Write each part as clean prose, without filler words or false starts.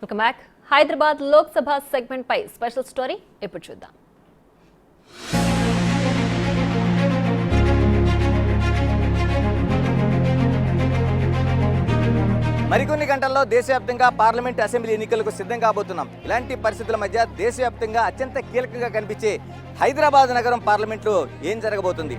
Welcome back. Hyderabad Lok Sabha segment పై special story ఇప్పుడు చూద్దాం. మరికొన్ని గంటల్లో దేశవ్యాప్తంగా పార్లమెంట్ అసెంబ్లీ ఎన్నికలకు సిద్ధం కాబోతున్నాం. ఇలాంటి పరిస్థితుల మధ్య దేశవ్యాప్తంగా అత్యంత కీలకంగా కనిపించే హైదరాబాద్ నగరం పార్లమెంట్లో ఏం జరగబోతుంది?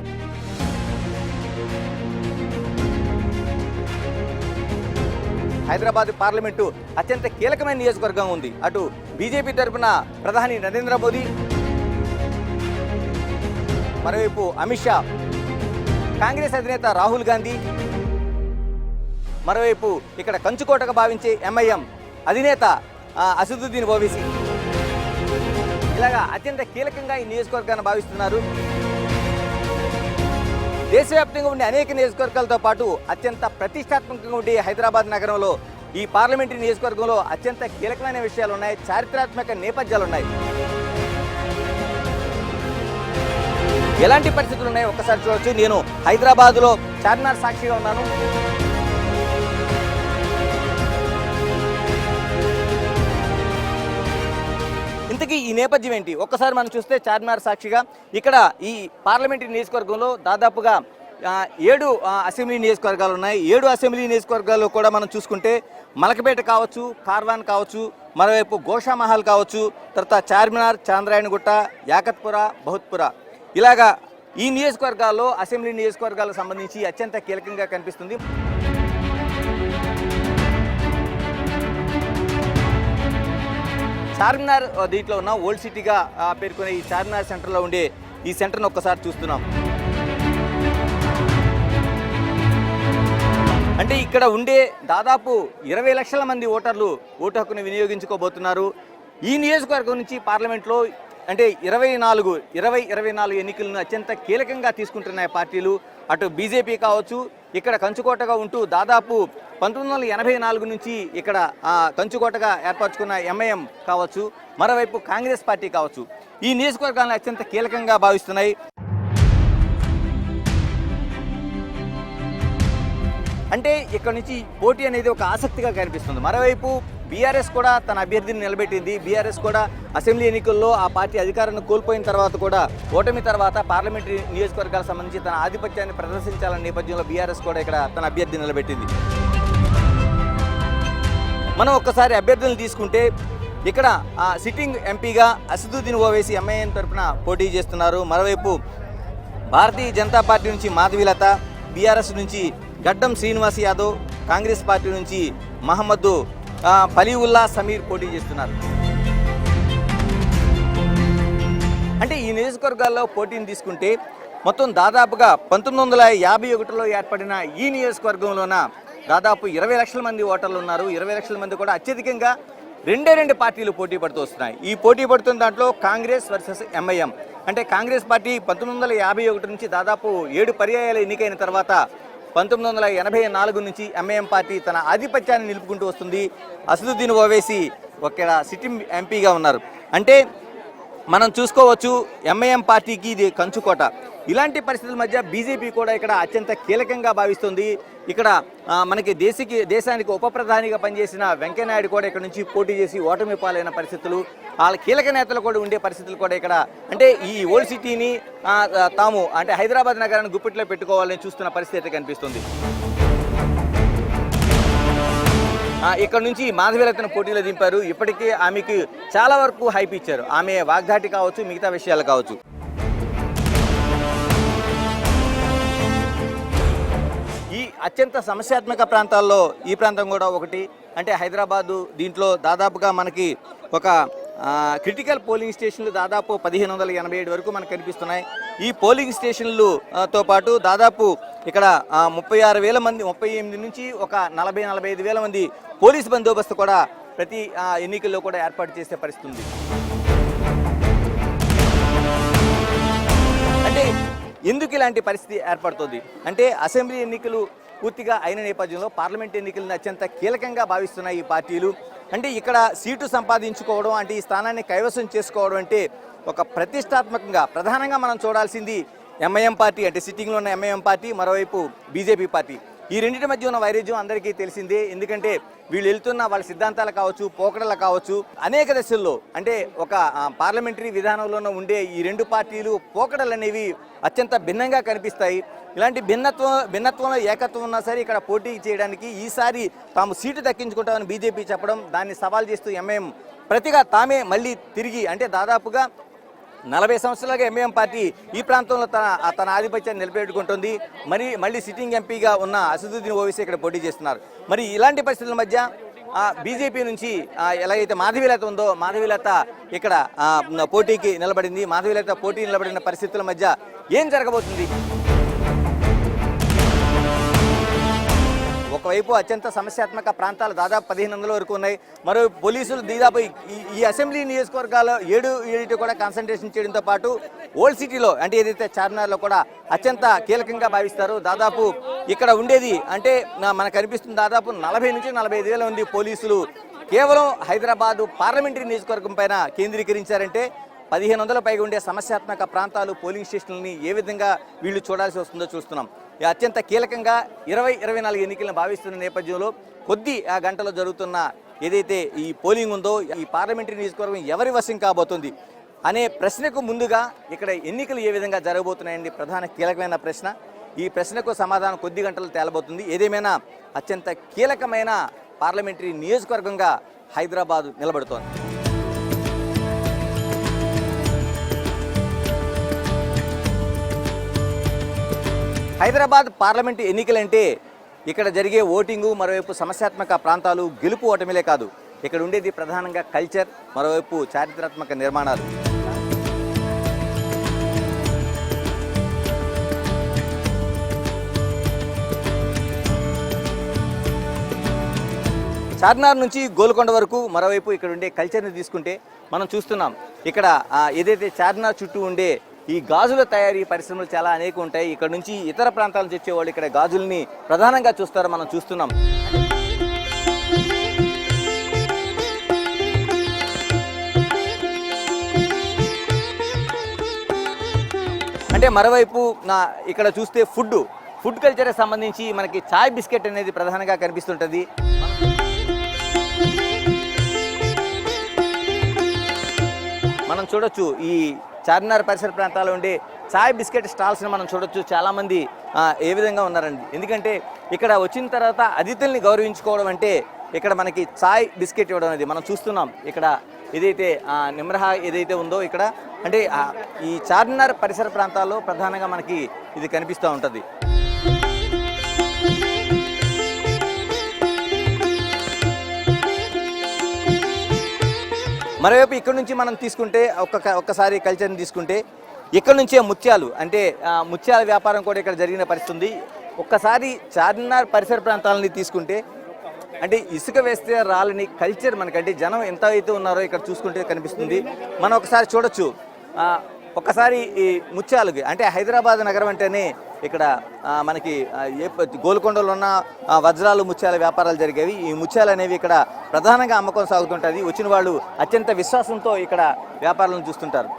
హైదరాబాద్ పార్లమెంటు అత్యంత కీలకమైన నియోజకవర్గం ఉంది. అటు బీజేపీ తరఫున ప్రధాని నరేంద్ర మోదీ, మరోవైపు అమిత్ షా, కాంగ్రెస్ అధినేత రాహుల్ గాంధీ, మరోవైపు ఇక్కడ కంచుకోటగా భావించే ఎంఐఎం అధినేత అసదుద్దీన్ ఓవైసీ, ఇలాగా అత్యంత కీలకంగా ఈ నియోజకవర్గాన్ని భావిస్తున్నారు. దేశవ్యాప్తంగా ఉండే అనేక నియోజకవర్గాలతో పాటు అత్యంత ప్రతిష్టాత్మకంగా ఉండే హైదరాబాద్ నగరంలో ఈ పార్లమెంటరీ నియోజకవర్గంలో అత్యంత కీలకమైన విషయాలు ఉన్నాయి, చారిత్రాత్మక నేపథ్యాలు ఉన్నాయి. ఎలాంటి పరిస్థితులు ఉన్నాయి ఒక్కసారి చూడవచ్చు. నేను హైదరాబాద్లో చార్మినార్ సాక్షిగా ఉన్నాను. ఇంతకీ ఈ నేపథ్యం ఏంటి ఒక్కసారి మనం చూస్తే చార్మినార్ సాక్షిగా ఇక్కడ ఈ పార్లమెంటరీ నియోజకవర్గంలో దాదాపుగా 7 అసెంబ్లీ నియోజకవర్గాలు ఉన్నాయి. 7 అసెంబ్లీ నియోజకవర్గాల్లో కూడా మనం చూసుకుంటే మలకపేట కావచ్చు, కార్వాన్ కావచ్చు, మరోవైపు గోషామహల్ కావచ్చు, తర్వాత చార్మినార్, చాంద్రాయణగుట్ట, యాకత్పుర, బహుత్పుర, ఇలాగా ఈ నియోజకవర్గాల్లో అసెంబ్లీ నియోజకవర్గాలకు సంబంధించి అత్యంత కీలకంగా కనిపిస్తుంది. చార్మినార్ దీంట్లో ఉన్న ఓల్డ్ సిటీగా పేర్కొనే ఈ చార్మినార్ సెంటర్లో ఉండే ఈ సెంటర్ను ఒక్కసారి చూస్తున్నాం. అంటే ఇక్కడ ఉండే దాదాపు 20 లక్షల మంది ఓటర్లు ఓటు హక్కును వినియోగించుకోబోతున్నారు. ఈ నియోజకవర్గం నుంచి పార్లమెంట్లో అంటే 2024 ఎన్నికలను అత్యంత కీలకంగా తీసుకుంటున్నాయి పార్టీలు. అటు బీజేపీ కావచ్చు, ఇక్కడ కంచుకోటగా ఉంటూ దాదాపు 1984 నుంచి ఇక్కడ కంచుకోటగా ఏర్పరచుకున్న ఎంఐఎం కావచ్చు, మరోవైపు కాంగ్రెస్ పార్టీ కావచ్చు, ఈ నియోజకవర్గాలను అత్యంత కీలకంగా భావిస్తున్నాయి. అంటే ఇక్కడ నుంచి పోటీ అనేది ఒక ఆసక్తిగా కనిపిస్తుంది. మరోవైపు బీఆర్ఎస్ కూడా తన అభ్యర్థిని నిలబెట్టింది. బీఆర్ఎస్ కూడా అసెంబ్లీ ఎన్నికల్లో ఆ పార్టీ అధికారాన్ని కోల్పోయిన తర్వాత కూడా ఓటమి తర్వాత పార్లమెంటరీ నియోజకవర్గాలకు సంబంధించి తన ఆధిపత్యాన్ని ప్రదర్శించాలనే నేపథ్యంలో బీఆర్ఎస్ కూడా ఇక్కడ తన అభ్యర్థిని నిలబెట్టింది. మనం ఒక్కసారి అభ్యర్థులను తీసుకుంటే ఇక్కడ సిట్టింగ్ ఎంపీగా అసదుద్దీన్ ఓవైసీ ఎంఐఎం తరఫున పోటీ చేస్తున్నారు. మరోవైపు భారతీయ జనతా పార్టీ నుంచి మాధవీలత, బీఆర్ఎస్ నుంచి గడ్డం శ్రీనివాస్ యాదవ్, కాంగ్రెస్ పార్టీ నుంచి మహమ్మద్ ఫలీవుల్లా సమీర్ పోటీ చేస్తున్నారు. అంటే ఈ నియోజకవర్గాల్లో పోటీని తీసుకుంటే మొత్తం దాదాపుగా 1951లో ఏర్పడిన ఈ నియోజకవర్గంలోన దాదాపు 20 లక్షల మంది ఓటర్లు ఉన్నారు. 20 లక్షల మంది కూడా అత్యధికంగా రెండు పార్టీలు పోటీ పడుతూ వస్తున్నాయి. ఈ పోటీ పడుతున్న దాంట్లో కాంగ్రెస్ వర్సెస్ ఎంఐఎం. అంటే కాంగ్రెస్ పార్టీ 1951 నుంచి దాదాపు 7 పర్యాయాలు ఎన్నికైన తర్వాత 1984 నుంచి ఎంఐఎం పార్టీ తన ఆధిపత్యాన్ని నిలుపుకుంటూ వస్తుంది. అసదుద్దీన్ ఓవైసీ ఒక సిట్టింగ్ ఎంపీగా ఉన్నారు. అంటే మనం చూసుకోవచ్చు ఎంఐఎం పార్టీకి ఇది కంచుకోట. ఇలాంటి పరిస్థితుల మధ్య బీజేపీ కూడా ఇక్కడ అత్యంత కీలకంగా భావిస్తుంది. ఇక్కడ మనకి దేశానికి ఉప ప్రధానిగా పనిచేసిన వెంకయ్యనాయుడు కూడా ఇక్కడ నుంచి పోటీ చేసి ఓటమి పాలైన పరిస్థితులు, వాళ్ళ కీలక నేతలు కూడా ఉండే పరిస్థితులు కూడా ఇక్కడ అంటే ఈ ఓల్డ్ సిటీని తాము అంటే హైదరాబాద్ నగరాన్ని గుప్పిట్లో పెట్టుకోవాలని చూస్తున్న పరిస్థితి కనిపిస్తుంది. ఇక్కడ నుంచి మాధవీలతను పోటీలో దింపారు. ఇప్పటికే ఆమెకి చాలా వరకు హైప్ ఇచ్చారు. ఆమె వాగ్దాటి కావచ్చు, మిగతా విషయాలు కావచ్చు. ఈ అత్యంత సమస్యాత్మక ప్రాంతాల్లో ఈ ప్రాంతం కూడా ఒకటి. అంటే హైదరాబాదు దీంట్లో దాదాపుగా మనకి ఒక క్రిటికల్ పోలింగ్ స్టేషన్లు దాదాపు 1587 వరకు మనకు కనిపిస్తున్నాయి. ఈ పోలింగ్ స్టేషన్లతో పాటు దాదాపు ఇక్కడ 36,000 మంది, 38 నుంచి ఒక 40-45,000 మంది పోలీసు బందోబస్తు కూడా ప్రతి ఎన్నికల్లో కూడా ఏర్పాటు చేసే పరిస్థితి ఉంది. అంటే ఎందుకు ఇలాంటి పరిస్థితి ఏర్పడుతుంది అంటే అసెంబ్లీ ఎన్నికలు పూర్తిగా అయిన నేపథ్యంలో పార్లమెంట్ ఎన్నికలను అత్యంత కీలకంగా భావిస్తున్నాయి ఈ పార్టీలు. అంటే ఇక్కడ సీటు సంపాదించుకోవడం అంటే ఈ స్థానాన్ని కైవసం చేసుకోవడం అంటే ఒక ప్రతిష్టాత్మకంగా ప్రధానంగా మనం చూడాల్సింది ఎంఐఎం పార్టీ, అంటే సిట్టింగ్లో ఉన్న ఎంఐఎం పార్టీ, మరోవైపు బీజేపీ పార్టీ. ఈ రెండింటి మధ్య ఉన్న వైరుధ్యం అందరికీ తెలిసిందే. ఎందుకంటే వీళ్ళు వెళ్తున్న వాళ్ళ సిద్ధాంతాలు కావచ్చు, పోకడలు కావచ్చు, అనేక దశల్లో అంటే ఒక పార్లమెంటరీ విధానంలోనూ ఉండే ఈ రెండు పార్టీలు పోకడలు అనేవి అత్యంత భిన్నంగా కనిపిస్తాయి. ఇలాంటి భిన్నత్వంలో ఏకత్వం ఉన్నా సరే ఇక్కడ పోటీ చేయడానికి ఈసారి తాము సీటు దక్కించుకుంటామని బీజేపీ చెప్పడం, దాన్ని సవాల్ చేస్తూ ఎంఐఎం ప్రతిగా తామే మళ్ళీ తిరిగి అంటే దాదాపుగా 40 సంవత్సరాలుగా ఎంఐఎం పార్టీ ఈ ప్రాంతంలో తన ఆధిపత్యాన్ని నిలబెట్టుకుంటుంది. మళ్ళీ సిట్టింగ్ ఎంపీగా ఉన్న అసదుద్దీన్ ఓవైసీ ఇక్కడ పోటీ చేస్తున్నారు. మరి ఇలాంటి పరిస్థితుల మధ్య బీజేపీ నుంచి ఎలాగైతే మాధవీలత ఉందో మాధవీలత ఇక్కడ పోటీకి నిలబడింది. మాధవీలత పోటీ నిలబడిన పరిస్థితుల మధ్య ఏం జరగబోతుంది? ఒకవైపు అత్యంత సమస్యాత్మక ప్రాంతాలు దాదాపు 1500 వరకు ఉన్నాయి. మరో పోలీసులు దాదాపు ఈ అసెంబ్లీ నియోజకవర్గాల్లో 7 కూడా కాన్సన్ట్రేషన్ చేయడంతో పాటు ఓల్డ్ సిటీలో అంటే ఏదైతే చార్మినార్లో కూడా అత్యంత కీలకంగా భావిస్తారు. దాదాపు ఇక్కడ ఉండేది అంటే మనకు కనిపిస్తుంది దాదాపు 40 నుంచి 45 వేల మంది పోలీసులు కేవలం హైదరాబాదు పార్లమెంటరీ నియోజకవర్గం పైన కేంద్రీకరించారంటే 1500 పైగా ఉండే సమస్యాత్మక ప్రాంతాలు, పోలింగ్ స్టేషన్లని ఏ విధంగా వీళ్ళు చూడాల్సి వస్తుందో చూస్తున్నాం. అత్యంత కీలకంగా 2024 ఎన్నికలను భావిస్తున్న నేపథ్యంలో కొద్ది గంటలో జరుగుతున్న ఏదైతే ఈ పోలింగ్ ఉందో ఈ పార్లమెంటరీ నియోజకవర్గం ఎవరి వశం కాబోతుంది అనే ప్రశ్నకు ముందుగా ఇక్కడ ఎన్నికలు ఏ విధంగా జరగబోతున్నాయండి ప్రధాన కీలకమైన ప్రశ్న. ఈ ప్రశ్నకు సమాధానం కొద్ది గంటలు తేలబోతుంది. ఏదేమైనా అత్యంత కీలకమైన పార్లమెంటరీ నియోజకవర్గంగా హైదరాబాద్ నిలబడుతోంది. హైదరాబాద్ పార్లమెంటు ఎన్నికలంటే ఇక్కడ జరిగే ఓటింగు, మరోవైపు సమస్యాత్మక ప్రాంతాలు, గెలుపు ఓటమిలే కాదు, ఇక్కడ ఉండేది ప్రధానంగా కల్చర్, మరోవైపు చారిత్రాత్మక నిర్మాణాలు. చార్మినార్ నుంచి గోల్కొండ వరకు మరోవైపు ఇక్కడ ఉండే కల్చర్ని తీసుకుంటే మనం చూస్తున్నాం. ఇక్కడ ఏదైతే చార్మినార్ చుట్టూ ఉండే ఈ గాజుల తయారీ పరిశ్రమలు చాలా అనేక ఉంటాయి. ఇక్కడ నుంచి ఇతర ప్రాంతాల నుంచి వచ్చేవాళ్ళు ఇక్కడ గాజుల్ని ప్రధానంగా చూస్తారు, మనం చూస్తున్నాం. అంటే మరోవైపు ఇక్కడ చూస్తే ఫుడ్ కల్చర్కి సంబంధించి మనకి చాయ్ బిస్కెట్ అనేది ప్రధానంగా కనిపిస్తుంటుంది. మనం చూడొచ్చు ఈ చార్మినార్ పరిసర ప్రాంతాల్లో ఉండే చాయ్ బిస్కెట్ స్టాల్స్ని మనం చూడొచ్చు. చాలామంది ఏ విధంగా ఉన్నారండి, ఎందుకంటే ఇక్కడ వచ్చిన తర్వాత అతిథుల్ని గౌరవించుకోవడం అంటే ఇక్కడ మనకి చాయ్ బిస్కెట్ ఇవ్వడం అనేది మనం చూస్తున్నాం. ఇక్కడ ఏదైతే నిమ్రహా ఏదైతే ఉందో ఇక్కడ అంటే ఈ చార్మినార్ పరిసర ప్రాంతాల్లో ప్రధానంగా మనకి ఇది కనిపిస్తూ ఉంటుంది. మరోవైపు ఇక్కడ నుంచి మనం తీసుకుంటే ఒక్కసారి కల్చర్ని తీసుకుంటే ఇక్కడ నుంచే ముత్యాలు అంటే ముత్యాల వ్యాపారం కూడా ఇక్కడ జరిగిన పరిస్థితి ఉంది. ఒక్కసారి చార్మినార్ పరిసర ప్రాంతాలని తీసుకుంటే అంటే ఇసుక వేస్తే రాలని కల్చర్ మనకంటే జనం ఎంత అయితే ఉన్నారో ఇక్కడ చూసుకుంటే కనిపిస్తుంది. మనం ఒకసారి చూడొచ్చు. ఒక్కసారి ఈ ముత్యాలకి అంటే హైదరాబాద్ నగరం అంటేనే ఇక్కడ మనకి గోల్కొండలో ఉన్న వజ్రాలు ముత్యాల వ్యాపారాలు జరిగేవి. ఈ ముత్యాలు అనేవి ఇక్కడ ప్రధానంగా అమ్మకం సాగుతుంటుంది. వచ్చిన వాళ్ళు అత్యంత విశ్వాసంతో ఇక్కడ వ్యాపారాలను చూస్తుంటారు.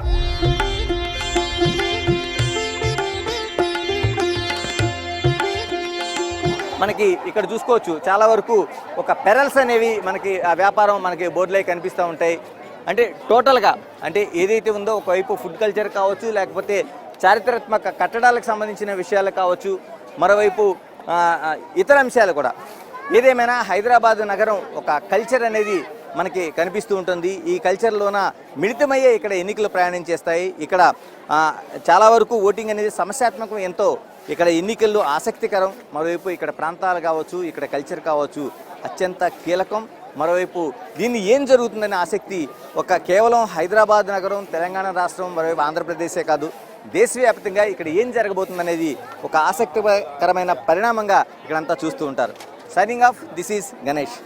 మనకి ఇక్కడ చూసుకోవచ్చు చాలా వరకు ఒక పెరల్స్ అనేవి మనకి ఆ వ్యాపారం మనకి బోర్డులై కనిపిస్తూ ఉంటాయి. అంటే టోటల్గా అంటే ఏదైతే ఉందో ఒకవైపు ఫుడ్ కల్చర్ కావచ్చు, లేకపోతే చారిత్రాత్మక కట్టడాలకు సంబంధించిన విషయాలు కావచ్చు, మరోవైపు ఇతర అంశాలు కూడా. ఏదేమైనా హైదరాబాద్ నగరం ఒక కల్చర్ అనేది మనకి కనిపిస్తూ ఉంటుంది. ఈ కల్చర్లోన మిళితమయ్యే ఇక్కడ ఎన్నికలు ప్రయాణం చేస్తాయి. ఇక్కడ చాలా వరకు ఓటింగ్ అనేది సమస్యాత్మకం, ఎంతో ఇక్కడ ఎన్నికల్లో ఆసక్తికరం. మరోవైపు ఇక్కడ ప్రాంతాలు కావచ్చు, ఇక్కడ కల్చర్ కావచ్చు అత్యంత కీలకం. మరోవైపు దీన్ని ఏం జరుగుతుందనే ఆసక్తి కేవలం హైదరాబాద్ నగరం, తెలంగాణ రాష్ట్రం, మరోవైపు ఆంధ్రప్రదేశే కాదు, దేశవ్యాప్తంగా ఇక్కడ ఏం జరగబోతుందనేది ఒక ఆసక్తికరమైన పరిణామంగా ఇక్కడంతా చూస్తూ ఉంటారు. Signing off, this is Ganesh.